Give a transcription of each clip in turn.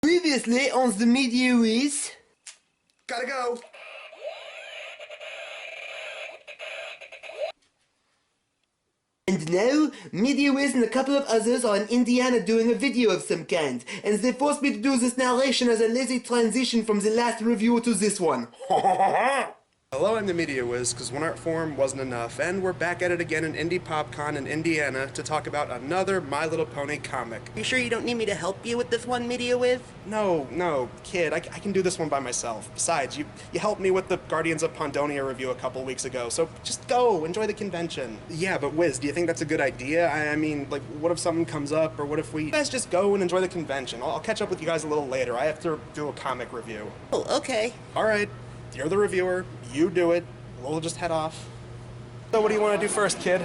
Previously on the Media Whiz. Gotta go. And now, Media Whiz and a couple of others are in Indiana doing a video of some kind, and they forced me to do this narration as a lazy transition from the last review to this one. Hello, I'm the Media Whiz, because one art form wasn't enough, and we're back at it again in Indy Pop Con in Indiana to talk about another My Little Pony comic. You sure you don't need me to help you with this one, Media Whiz? No, kid, I can do this one by myself. Besides, you helped me with the Guardians of Pondonia review a couple weeks ago, so just go, enjoy the convention. Yeah, but Whiz, do you think that's a good idea? I mean, like, what if something comes up, or what if you guys just go and enjoy the convention? I'll catch up with you guys a little later. I have to do a comic review. Oh, okay. Alright, you're the reviewer, you do it, we'll just head off. So what do you want to do first, kid?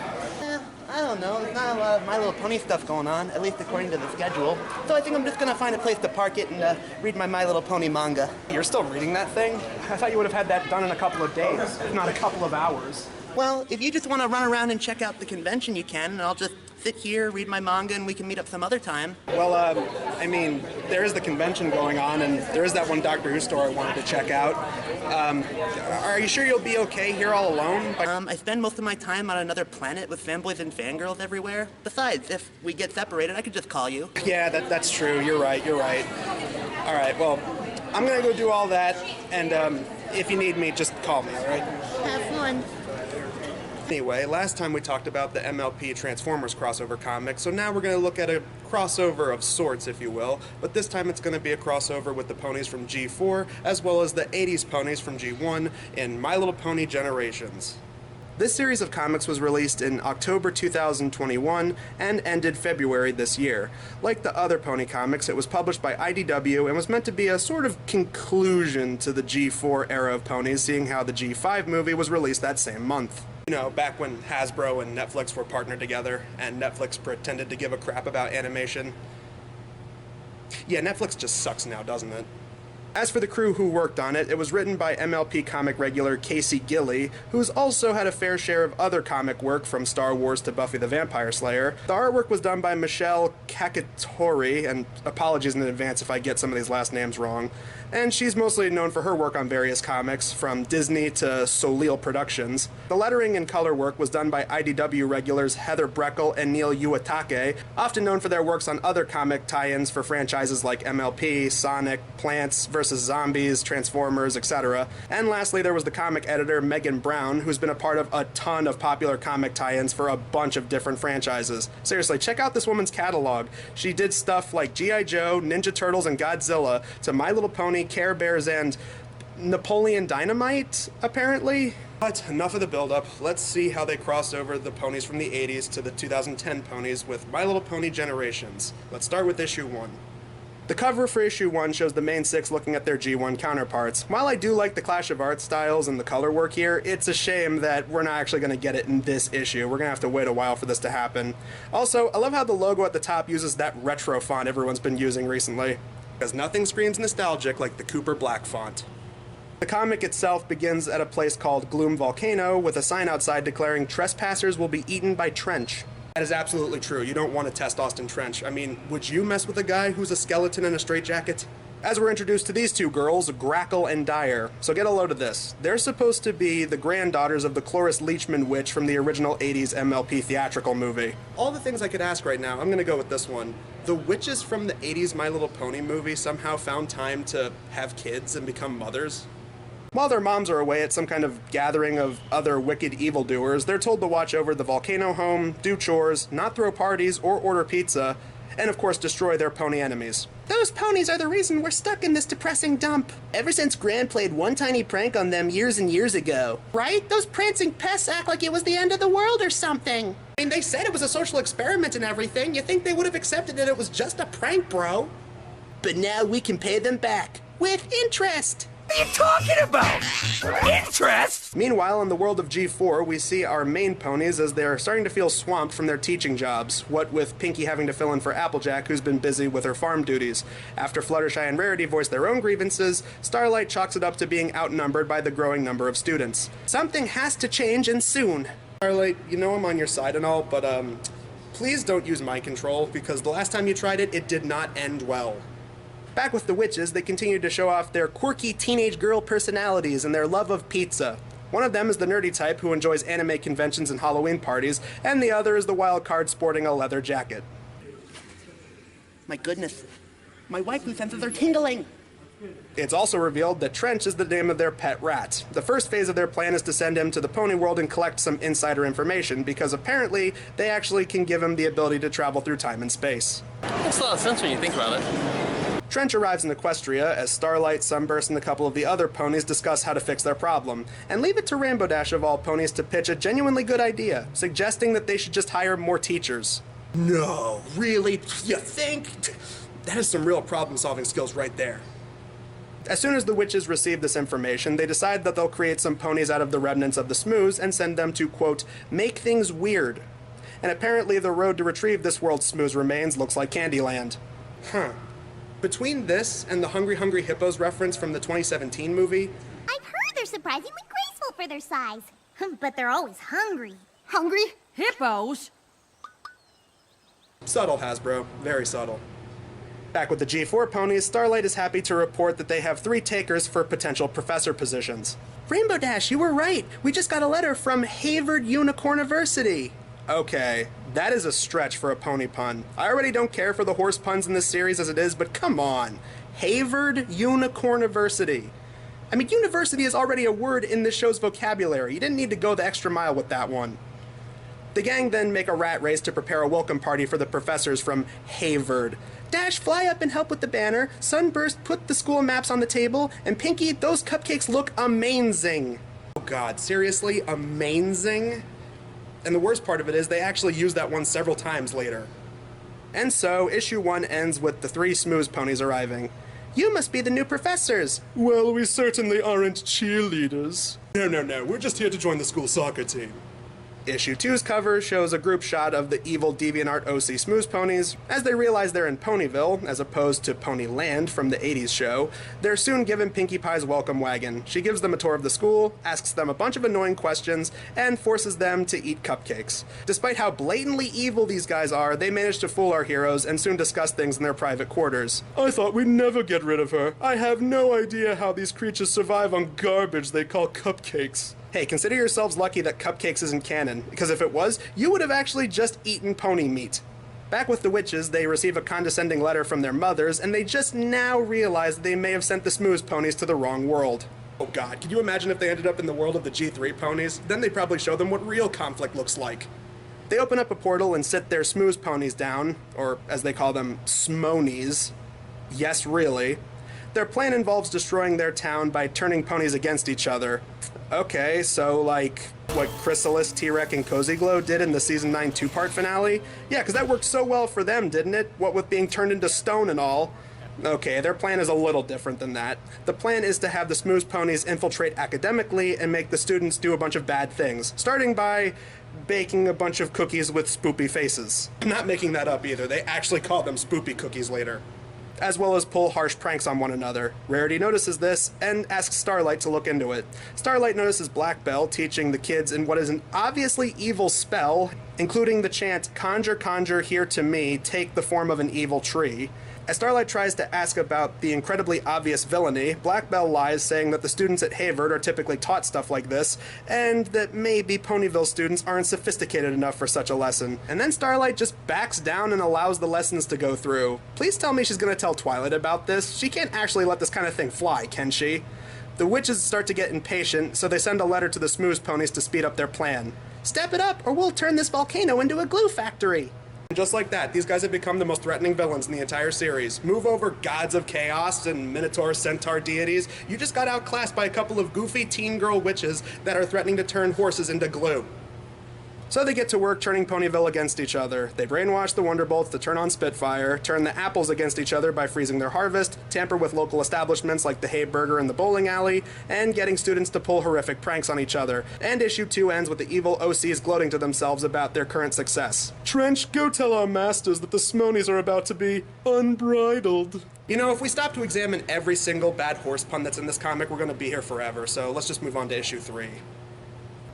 I don't know. There's not a lot of My Little Pony stuff going on, at least according to the schedule. So I think I'm just gonna find a place to park it and read my Little Pony manga. You're still reading that thing? I thought you would have had that done in a couple of days, if not a couple of hours. Well, if you just want to run around and check out the convention, you can, and I'll just sit here, read my manga, and we can meet up some other time. Well, I mean, there is the convention going on, and there is that one Doctor Who store I wanted to check out. Are you sure you'll be okay here all alone? I spend most of my time on another planet with fanboys and fangirls everywhere. Besides, if we get separated, I could just call you. Yeah, that's true. You're right. All right, well, I'm gonna go do all that, and if you need me, just call me, all right? Have fun. Anyway, last time we talked about the MLP Transformers crossover comic, so now we're going to look at a crossover of sorts, if you will, but this time it's going to be a crossover with the ponies from G4, as well as the 80s ponies from G1 in My Little Pony Generations. This series of comics was released in October 2021 and ended February this year. Like the other pony comics, it was published by IDW and was meant to be a sort of conclusion to the G4 era of ponies, seeing how the G5 movie was released that same month. You know, back when Hasbro and Netflix were partnered together, and Netflix pretended to give a crap about animation. Yeah, Netflix just sucks now, doesn't it? As for the crew who worked on it, it was written by MLP comic regular Casey Gilly, who's also had a fair share of other comic work from Star Wars to Buffy the Vampire Slayer. The artwork was done by Michelle Cacciatore, and apologies in advance if I get some of these last names wrong. And she's mostly known for her work on various comics, from Disney to Soleil Productions. The lettering and color work was done by IDW regulars Heather Breckel and Neil Uwatake, often known for their works on other comic tie-ins for franchises like MLP, Sonic, Plants vs. Zombies, Transformers, etc. And lastly, there was the comic editor Megan Brown, who's been a part of a ton of popular comic tie-ins for a bunch of different franchises. Seriously, check out this woman's catalog. She did stuff like G.I. Joe, Ninja Turtles, and Godzilla, to My Little Pony, Care Bears, and Napoleon Dynamite, apparently. But enough of the build-up. Let's see how they cross over the ponies from the 80s to the 2010 ponies with My Little Pony Generations. Let's start with issue 1. The cover for issue 1 shows the main 6 looking at their G1 counterparts. While I do like the clash of art styles and the color work here, it's a shame that we're not actually going to get it in this issue. We're going to have to wait a while for this to happen. Also, I love how the logo at the top uses that retro font everyone's been using recently, because nothing screams nostalgic like the Cooper Black font. The comic itself begins at a place called Gloom Volcano, with a sign outside declaring trespassers will be eaten by Trench. That is absolutely true. You don't want to test Austin Trench. I mean, would you mess with a guy who's a skeleton in a straitjacket? As we're introduced to these two girls, Grackle and Dyer. So get a load of this. They're supposed to be the granddaughters of the Cloris Leachman witch from the original 80s MLP theatrical movie. All the things I could ask right now, I'm gonna go with this one. The witches from the 80s My Little Pony movie somehow found time to have kids and become mothers? While their moms are away at some kind of gathering of other wicked evildoers, they're told to watch over the volcano home, do chores, not throw parties or order pizza, and of course destroy their pony enemies. Those ponies are the reason we're stuck in this depressing dump. Ever since Gran played one tiny prank on them years and years ago. Right? Those prancing pests act like it was the end of the world or something. I mean, they said it was a social experiment and everything. You think they would have accepted that it was just a prank, bro? But now we can pay them back. With interest. What are you talking about? Interest? Meanwhile, in the world of G4, we see our main ponies as they're starting to feel swamped from their teaching jobs, what with Pinky having to fill in for Applejack, who's been busy with her farm duties. After Fluttershy and Rarity voice their own grievances, Starlight chalks it up to being outnumbered by the growing number of students. Something has to change, and soon. Starlight, you know I'm on your side and all, but please don't use mind control, because the last time you tried it, it did not end well. Back with the witches, they continue to show off their quirky teenage girl personalities and their love of pizza. One of them is the nerdy type who enjoys anime conventions and Halloween parties, and the other is the wild card sporting a leather jacket. My goodness. My waifu senses are tingling. It's also revealed that Trench is the name of their pet rat. The first phase of their plan is to send him to the pony world and collect some insider information, because apparently they actually can give him the ability to travel through time and space. Makes a lot of sense when you think about it. Trench arrives in Equestria as Starlight, Sunburst, and a couple of the other ponies discuss how to fix their problem, and leave it to Rainbow Dash of all ponies to pitch a genuinely good idea, suggesting that they should just hire more teachers. No, really? You think? That is some real problem-solving skills right there. As soon as the witches receive this information, they decide that they'll create some ponies out of the remnants of the Smooths and send them to, quote, make things weird. And apparently the road to retrieve this world's Smooths remains looks like Candyland. Huh. Between this and the Hungry Hungry Hippos reference from the 2017 movie... I've heard they're surprisingly graceful for their size. But they're always hungry. Hungry? Hippos? Subtle, Hasbro. Very subtle. Back with the G4 ponies, Starlight is happy to report that they have 3 takers for potential professor positions. Rainbow Dash, you were right! We just got a letter from Havard Unicorniversity! Okay, that is a stretch for a pony pun. I already don't care for the horse puns in this series as it is, but come on! Havard Unicorniversity. I mean, university is already a word in this show's vocabulary. You didn't need to go the extra mile with that one. The gang then make a rat race to prepare a welcome party for the professors from Havard. Dash, fly up and help with the banner. Sunburst, put the school maps on the table. And Pinky, those cupcakes look amazing. Oh god, seriously? Amazing? And the worst part of it is they actually use that one several times later. And so, issue 1 ends with the 3 Smooths ponies arriving. You must be the new professors. Well, we certainly aren't cheerleaders. No, we're just here to join the school soccer team. Issue 2's cover shows a group shot of the evil DeviantArt OC Smooths ponies. As they realize they're in Ponyville, as opposed to Ponyland from the 80s show, they're soon given Pinkie Pie's welcome wagon. She gives them a tour of the school, asks them a bunch of annoying questions, and forces them to eat cupcakes. Despite how blatantly evil these guys are, they manage to fool our heroes and soon discuss things in their private quarters. I thought we'd never get rid of her. I have no idea how these creatures survive on garbage they call cupcakes. Hey, consider yourselves lucky that Cupcakes isn't canon, because if it was, you would have actually just eaten pony meat. Back with the witches, they receive a condescending letter from their mothers, and they just now realize that they may have sent the Smooths ponies to the wrong world. Oh god, can you imagine if they ended up in the world of the G3 ponies? Then they'd probably show them what real conflict looks like. They open up a portal and sit their Smooths ponies down, or as they call them, Smonies. Yes, really. Their plan involves destroying their town by turning ponies against each other. Okay, so like what Chrysalis, T-Rex, and Cozy Glow did in the Season 9 2-part finale? Yeah, because that worked so well for them, didn't it? What with being turned into stone and all. Okay, their plan is a little different than that. The plan is to have the Smooths ponies infiltrate academically and make the students do a bunch of bad things, starting by baking a bunch of cookies with spoopy faces. I'm not making that up either. They actually call them spoopy cookies later. As well as pull harsh pranks on one another. Rarity notices this and asks Starlight to look into it. Starlight notices Black Belle teaching the kids in what is an obviously evil spell, including the chant, "Conjure, conjure, here to me, take the form of an evil tree." As Starlight tries to ask about the incredibly obvious villainy, Black Belle lies, saying that the students at Havard are typically taught stuff like this, and that maybe Ponyville students aren't sophisticated enough for such a lesson. And then Starlight just backs down and allows the lessons to go through. Please tell me she's gonna tell Twilight about this. She can't actually let this kind of thing fly, can she? The witches start to get impatient, so they send a letter to the Smooths ponies to speed up their plan. Step it up, or we'll turn this volcano into a glue factory. And just like that, these guys have become the most threatening villains in the entire series. Move over, gods of chaos and minotaur centaur deities. You just got outclassed by a couple of goofy teen girl witches that are threatening to turn horses into glue. So they get to work turning Ponyville against each other. They brainwash the Wonderbolts to turn on Spitfire, turn the apples against each other by freezing their harvest, tamper with local establishments like the Hay Burger and the bowling alley, and getting students to pull horrific pranks on each other. And issue 2 ends with the evil OCs gloating to themselves about their current success. Trench, go tell our masters that the Smonies are about to be unbridled. You know, if we stop to examine every single bad horse pun that's in this comic, we're going to be here forever, so let's just move on to issue 3.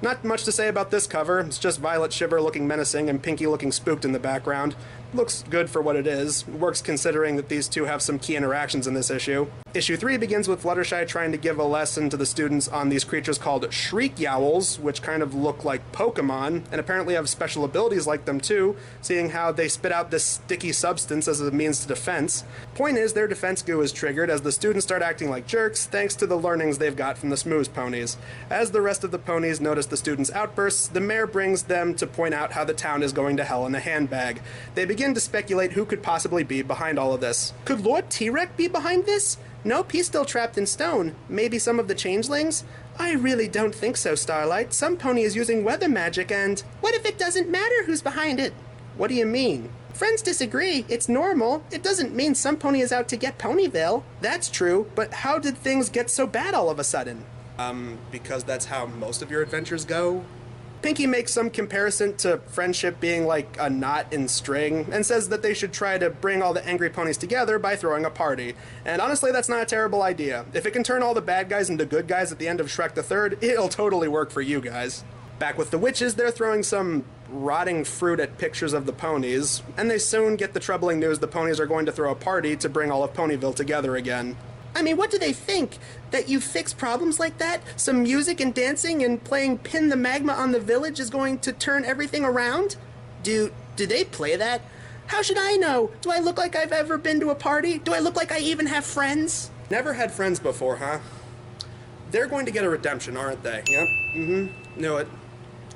Not much to say about this cover. It's just Violet Shiver looking menacing and Pinky looking spooked in the background. looks good for what it is. Works considering that these two have some key interactions in this issue. Issue 3 begins with Fluttershy trying to give a lesson to the students on these creatures called Shriek Yowls, which kind of look like Pokemon, and apparently have special abilities like them too, seeing how they spit out this sticky substance as a means to defense. Point is, their defense goo is triggered as the students start acting like jerks thanks to the learnings they've got from the Smooze ponies. As the rest of the ponies notice the students' outbursts, the mayor brings them to point out how the town is going to hell in a handbag. They begin to speculate who could possibly be behind all of this. Could Lord T-Rex be behind this? Nope, he's still trapped in stone. Maybe some of the changelings? I really don't think so, Starlight. Some pony is using weather magic and... What if it doesn't matter who's behind it? What do you mean? Friends disagree. It's normal. It doesn't mean some pony is out to get Ponyville. That's true, but how did things get so bad all of a sudden? Because that's how most of your adventures go. Pinky makes some comparison to friendship being like a knot in string, and says that they should try to bring all the angry ponies together by throwing a party. And honestly, that's not a terrible idea. If it can turn all the bad guys into good guys at the end of Shrek the Third, it'll totally work for you guys. Back with the witches, they're throwing some rotting fruit at pictures of the ponies, and they soon get the troubling news the ponies are going to throw a party to bring all of Ponyville together again. I mean, what do they think? That you fix problems like that? Some music and dancing and playing Pin the Magma on the Village is going to turn everything around? Do they play that? How should I know? Do I look like I've ever been to a party? Do I look like I even have friends? Never had friends before, huh? They're going to get a redemption, aren't they? Yep. Knew it.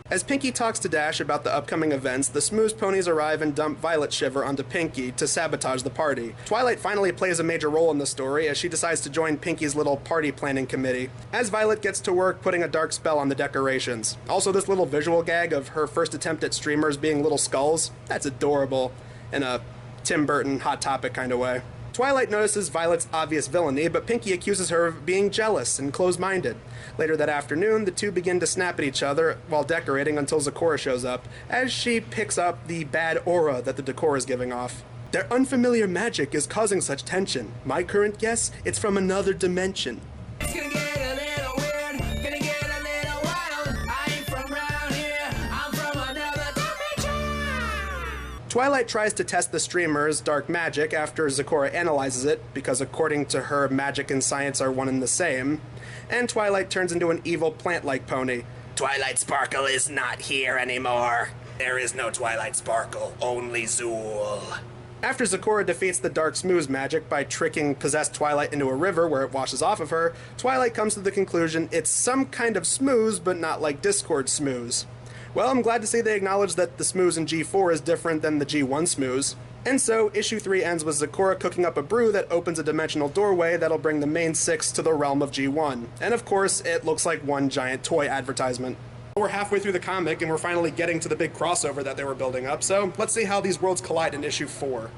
As Pinky talks to Dash about the upcoming events, the Smooze ponies arrive and dump Violet Shiver onto Pinky to sabotage the party. Twilight finally plays a major role in the story as she decides to join Pinky's little party planning committee, as Violet gets to work putting a dark spell on the decorations. Also, this little visual gag of her first attempt at streamers being little skulls, that's adorable, in a Tim Burton Hot Topic kind of way. Twilight notices Violet's obvious villainy, but Pinky accuses her of being jealous and close-minded. Later that afternoon, the two begin to snap at each other while decorating until Zecora shows up, as she picks up the bad aura that the decor is giving off. Their unfamiliar magic is causing such tension. My current guess, it's from another dimension. It's gonna get a little weird, gonna get a little wild. I ain't from around here, I'm from another dimension. Twilight tries to test the streamer's dark magic after Zecora analyzes it, because according to her, magic and science are one and the same, and Twilight turns into an evil plant-like pony. Twilight Sparkle is not here anymore. There is no Twilight Sparkle, only Zool. After Zecora defeats the Dark Smooze magic by tricking possessed Twilight into a river where it washes off of her, Twilight comes to the conclusion it's some kind of smooze, but not like Discord smooze. Well, I'm glad to see they acknowledge that the smooze in G4 is different than the G1 smooze. And so, issue 3 ends with Zecora cooking up a brew that opens a dimensional doorway that'll bring the main 6 to the realm of G1. And of course, it looks like one giant toy advertisement. We're halfway through the comic, and we're finally getting to the big crossover that they were building up, so let's see how these worlds collide in issue 4.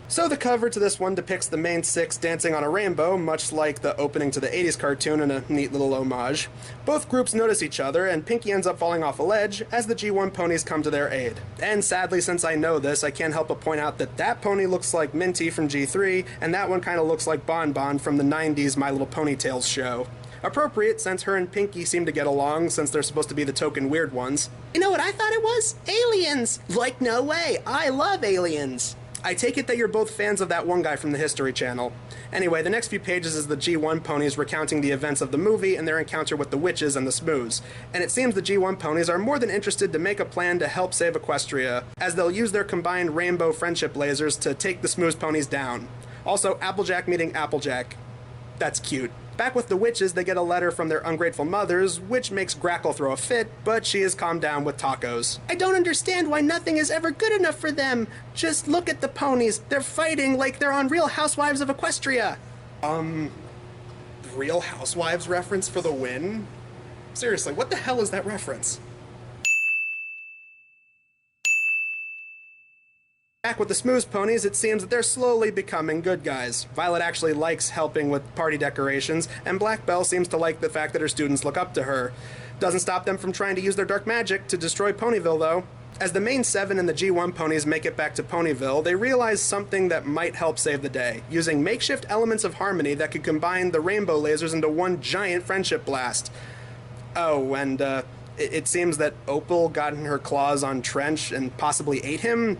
So the cover to this one depicts the main 6 dancing on a rainbow, much like the opening to the 80s cartoon in a neat little homage. Both groups notice each other, and Pinky ends up falling off a ledge as the G1 ponies come to their aid. And sadly, since I know this, I can't help but point out that that pony looks like Minty from G3, and that one kind of looks like Bon Bon from the 90s My Little Ponytails show. Appropriate, since her and Pinky seem to get along, since they're supposed to be the token weird ones. You know what I thought it was? Aliens! Like, no way! I love aliens! I take it that you're both fans of that one guy from the History Channel. Anyway, the next few pages is the G1 ponies recounting the events of the movie and their encounter with the witches and the Smooze. And it seems the G1 ponies are more than interested to make a plan to help save Equestria, as they'll use their combined rainbow friendship lasers to take the Smooze ponies down. Also, Applejack meeting Applejack. That's cute. Back with the witches, they get a letter from their ungrateful mothers, which makes Grackle throw a fit, but she is calmed down with tacos. I don't understand why nothing is ever good enough for them. Just look at the ponies. They're fighting like they're on Real Housewives of Equestria. Real Housewives reference for the win? Seriously, what the hell is that reference? Back with the Smooze ponies, it seems that they're slowly becoming good guys. Violet actually likes helping with party decorations, and Black Belle seems to like the fact that her students look up to her. Doesn't stop them from trying to use their dark magic to destroy Ponyville, though. As the main 7 and the G1 ponies make it back to Ponyville, they realize something that might help save the day, using makeshift elements of harmony that could combine the rainbow lasers into one giant friendship blast. Oh, and it seems that Opal got in her claws on Trench and possibly ate him.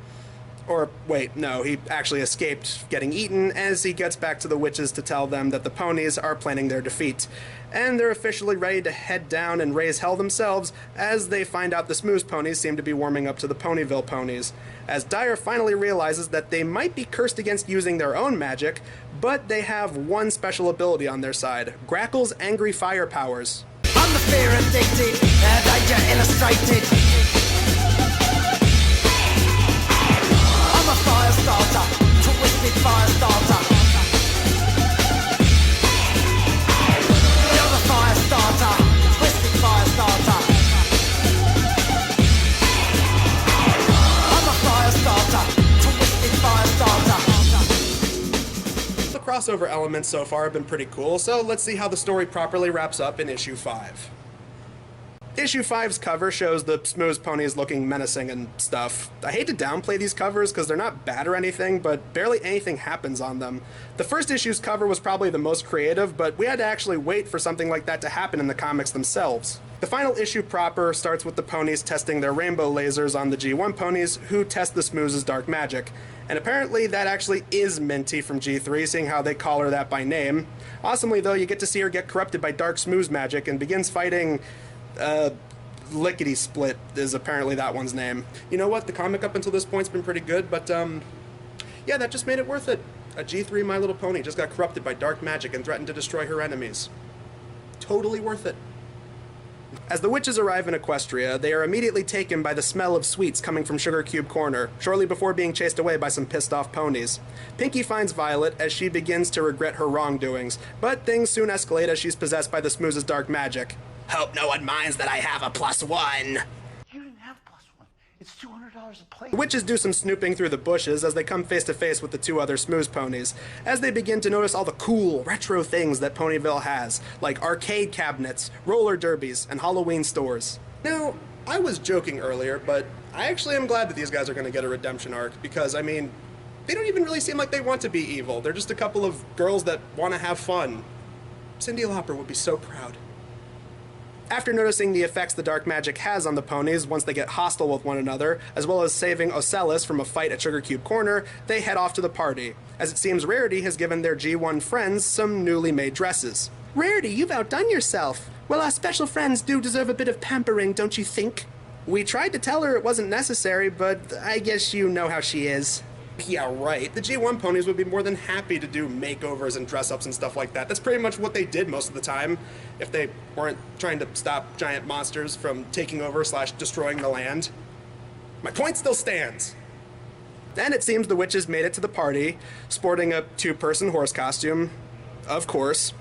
Or, wait, no, he actually escaped getting eaten as he gets back to the witches to tell them that the ponies are planning their defeat. And they're officially ready to head down and raise hell themselves as they find out the Smooze ponies seem to be warming up to the Ponyville ponies. As Dyer finally realizes that they might be cursed against using their own magic, but they have one special ability on their side, Grackle's angry fire powers. I'm the fear addicted, danger illustrated. I'm a fire starter, twisted fire starter. You're the fire starter, twisted fire starter. I'm a fire starter, twisted fire starter. The crossover elements so far have been pretty cool, so let's see how the story properly wraps up in issue 5. Issue 5's cover shows the Smooze ponies looking menacing and stuff. I hate to downplay these covers because they're not bad or anything, but barely anything happens on them. The first issue's cover was probably the most creative, but we had to actually wait for something like that to happen in the comics themselves. The final issue proper starts with the ponies testing their rainbow lasers on the G1 ponies, who test the Smooze's dark magic. And apparently that actually is Minty from G3, seeing how they call her that by name. Awesomely though, you get to see her get corrupted by dark Smooze magic and begins fighting Lickety Split is apparently that one's name. You know what? The comic up until this point's been pretty good, but yeah, that just made it worth it. A G3 My Little Pony just got corrupted by dark magic and threatened to destroy her enemies. Totally worth it. As the witches arrive in Equestria, they are immediately taken by the smell of sweets coming from Sugar Cube Corner, shortly before being chased away by some pissed off ponies. Pinkie finds Violet as she begins to regret her wrongdoings, but things soon escalate as she's possessed by the Smooze's dark magic. Hope no one minds that I have a +1. You didn't have +1. It's $200 a plate. The witches do some snooping through the bushes as they come face to face with the two other Smooze ponies, as they begin to notice all the cool, retro things that Ponyville has, like arcade cabinets, roller derbies, and Halloween stores. Now, I was joking earlier, but I actually am glad that these guys are going to get a redemption arc, because, I mean, they don't even really seem like they want to be evil. They're just a couple of girls that want to have fun. Cyndi Lauper would be so proud. After noticing the effects the dark magic has on the ponies once they get hostile with one another, as well as saving Ocellus from a fight at Sugar Cube Corner, they head off to the party, as it seems Rarity has given their G1 friends some newly made dresses. Rarity, you've outdone yourself. Well, our special friends do deserve a bit of pampering, don't you think? We tried to tell her it wasn't necessary, but I guess you know how she is. Yeah, right. The G1 ponies would be more than happy to do makeovers and dress-ups and stuff like that. That's pretty much what they did most of the time, if they weren't trying to stop giant monsters from taking over / destroying the land. My point still stands. And it seems the witches made it to the party, sporting a two-person horse costume, of course.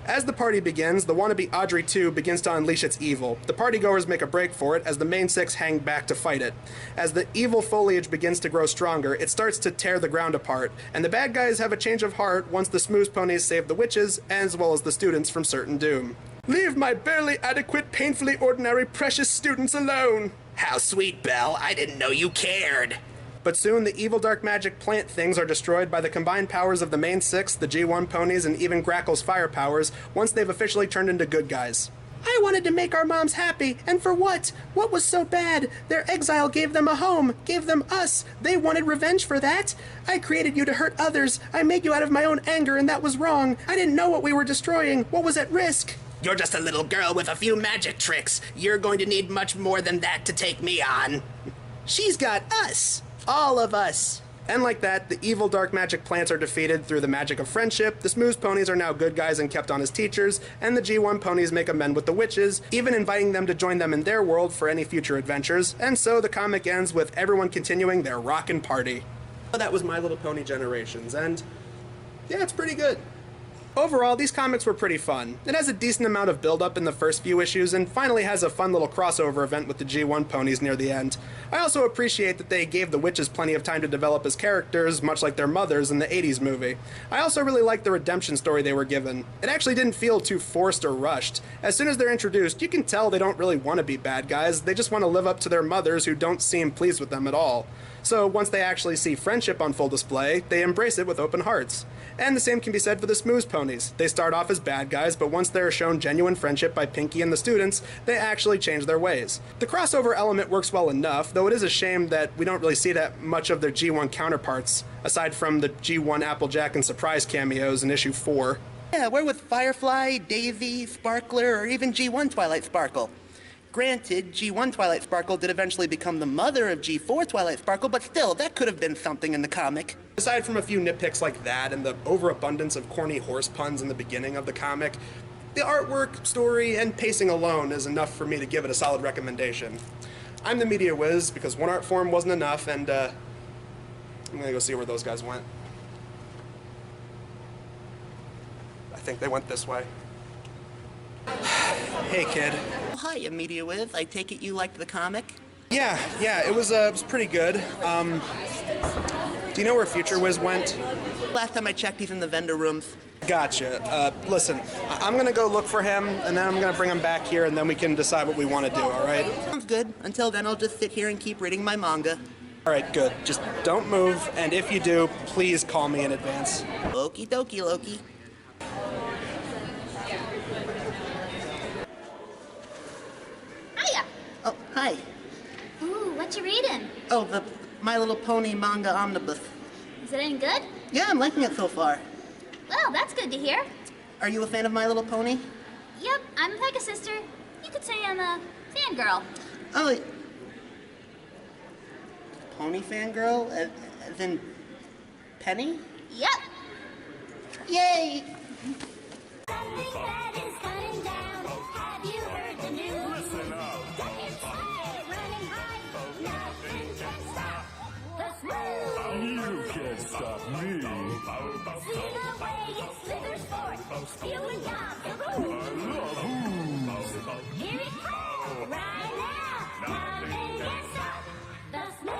As the party begins, the wannabe Audrey 2 begins to unleash its evil. The partygoers make a break for it as the main six hang back to fight it. As the evil foliage begins to grow stronger, it starts to tear the ground apart, and the bad guys have a change of heart once the Smooze ponies save the witches, as well as the students from certain doom. Leave my barely adequate, painfully ordinary, precious students alone! How sweet, Belle. I didn't know you cared. But soon the evil dark magic plant things are destroyed by the combined powers of the main six, the G1 ponies, and even Grackle's fire powers once they've officially turned into good guys. I wanted to make our moms happy, and for what? What was so bad? Their exile gave them a home, gave them us. They wanted revenge for that. I created you to hurt others. I made you out of my own anger, and that was wrong. I didn't know what we were destroying, what was at risk. You're just a little girl with a few magic tricks. You're going to need much more than that to take me on. She's got us. All of us. And like that, the evil dark magic plants are defeated through the magic of friendship, the Smooze ponies are now good guys and kept on as teachers, and the G1 ponies make amend with the witches, even inviting them to join them in their world for any future adventures, and so the comic ends with everyone continuing their rockin' party. That was My Little Pony Generations, and yeah, it's pretty good. Overall, these comics were pretty fun. It has a decent amount of build-up in the first few issues, and finally has a fun little crossover event with the G1 ponies near the end. I also appreciate that they gave the witches plenty of time to develop as characters, much like their mothers in the 80s movie. I also really liked the redemption story they were given. It actually didn't feel too forced or rushed. As soon as they're introduced, you can tell they don't really want to be bad guys, they just want to live up to their mothers who don't seem pleased with them at all. So once they actually see friendship on full display, they embrace it with open hearts. And the same can be said for the Smooze ponies. ponies. They start off as bad guys, but once they're shown genuine friendship by Pinky and the students, they actually change their ways. The crossover element works well enough, though it is a shame that we don't really see that much of their G1 counterparts, aside from the G1 Applejack and Surprise cameos in issue 4. Yeah, we're with Firefly, Daisy, Sparkler, or even G1 Twilight Sparkle. Granted, G1 Twilight Sparkle did eventually become the mother of G4 Twilight Sparkle, but still, that could have been something in the comic. Aside from a few nitpicks like that and the overabundance of corny horse puns in the beginning of the comic, the artwork, story, and pacing alone is enough for me to give it a solid recommendation. I'm the media whiz because one art form wasn't enough, and I'm gonna go see where those guys went. I think they went this way. Hey, kid. Oh, hiya, Media Wiz. I take it you liked the comic? Yeah, it was pretty good. Do you know where Future Wiz went? Last time I checked, he's in the vendor rooms. Gotcha. Listen, I'm gonna go look for him, and then I'm gonna bring him back here, and then we can decide what we want to do, all right? Sounds good. Until then, I'll just sit here and keep reading my manga. All right, good. Just don't move, and if you do, please call me in advance. Okie dokie, Loki. Hiya! Oh, hi. Ooh, what you reading? Oh, the My Little Pony manga omnibus. Is it any good? Yeah, I'm liking it so far. Well, that's good to hear. Are you a fan of My Little Pony? Yep, I'm like a sister. You could say I'm a fangirl. Oh, Pony fangirl? As in Penny? Yep. Yay! Something bad is coming down. Have you heard the news? Listen up. It's high, running high. Nothing can stop the smooth. You can't stop me. See the way it slithers forth, spewing down the I roof. love booze. Here it comes, right now. Nothing can stop the smooth.